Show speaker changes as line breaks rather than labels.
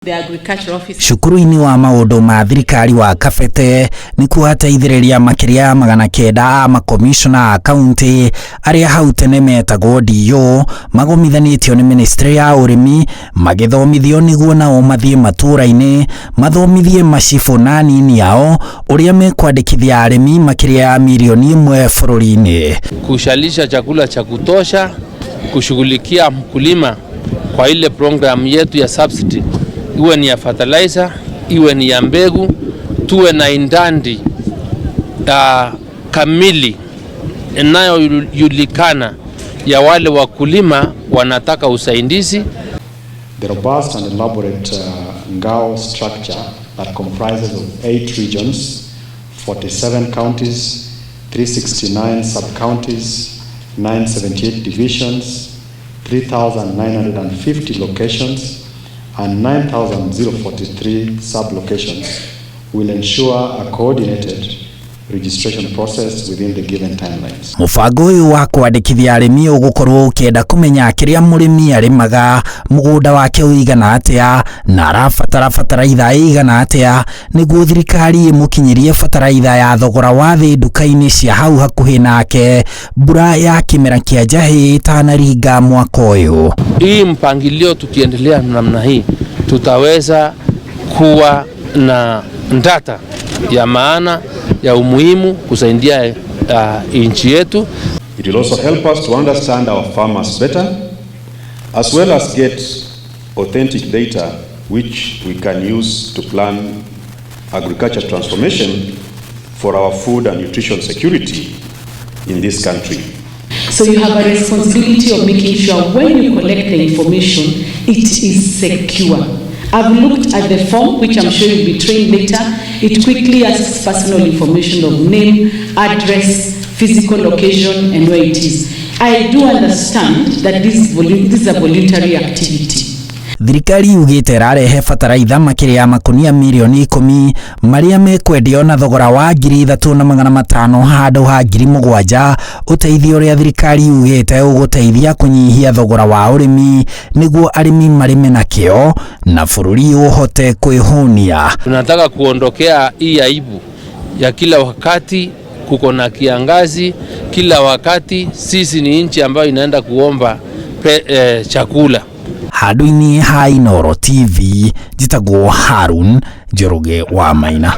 the agricultural office.
Shukuru-ini wa maundu ma thirikari wa Kabete ni kuateithĩrĩria makĩria 900 makomishona a kaunti arĩa hau tene metagwo DO magomithanĩtio nĩ ministry ya ũrĩmi magĩthomithio nĩguo nao mathiĩ matũra-inĩ mathomithie macibu na nini yao ũrĩa mekwandĩkithia arĩmi makĩria ya milioni 1 bũrũri-inĩ.
Kushalisha chakula cha kutosha, kushughulikia mkulima kwa ile program yetu ya subsidy, iwe ni ya fertilizer, iwe ni ya mbegu, tuwe na indandi kamili inayojulikana ya wale wakulima wanataka usaidizi.
The robust and elaborate ngao structure that comprises of 8 regions, 47 counties, 369 sub-counties, 978 divisions, 3,950 locations, and 9,043 sub-locations will ensure a coordinated registration process within the given timelines.
Mũbango ũyũ wa kwandĩkithia arĩmi ũgũkorwo ũkĩenda kũmenya kĩrĩa mũrĩmi arĩmaga, mũgũnda wake ũigana atĩa na arabatara bataraitha ĩigana atĩa nĩguo thirikari ĩmũkinyĩrie bataraitha ya thogora wa thĩ nduka-inĩ cia hau hakuhĩ nake mbura ya kĩmera kĩa njahĩ ĩtanaringa mwaka ũyũ.
Hii mpangilio tukiendelea namna hii tutaweza kuwa na data ya maana ya umuhimu kusaidia nchi yetu.
It will also help us to understand our farmers better, as well as get authentic data which we can use to plan agriculture transformation for our food and nutrition security in this country.
So you have a responsibility of making sure when you collect the information, it is secure. I've looked at the form, which I'm sure you'll be trained later. It quickly asks personal information of name, address, physical location, and where it is. I do understand that this is a voluntary activity.
Thirikari yugĩte ĩrarehe bataraitha makĩria ya makonia milioni 10 marĩa mekwendio na thogora wa 3,500 handũ ha 7,000. Ũteithio ũrĩa thirikari yugĩte ũgũteithia kũnyihia thogora wa ũrĩmi nĩguo arĩmi marĩme na kĩo na bũrũri ũhote kwĩhũnia.
Tunataka kuondokea hii aibu ya kila wakati kuko na kiangazi, kila wakati sisi ni nchi ambayo inaenda kuomba chakula.
Handũ-inĩ ha Inooro TV njĩtagwo Harun Njoroge wa Maina.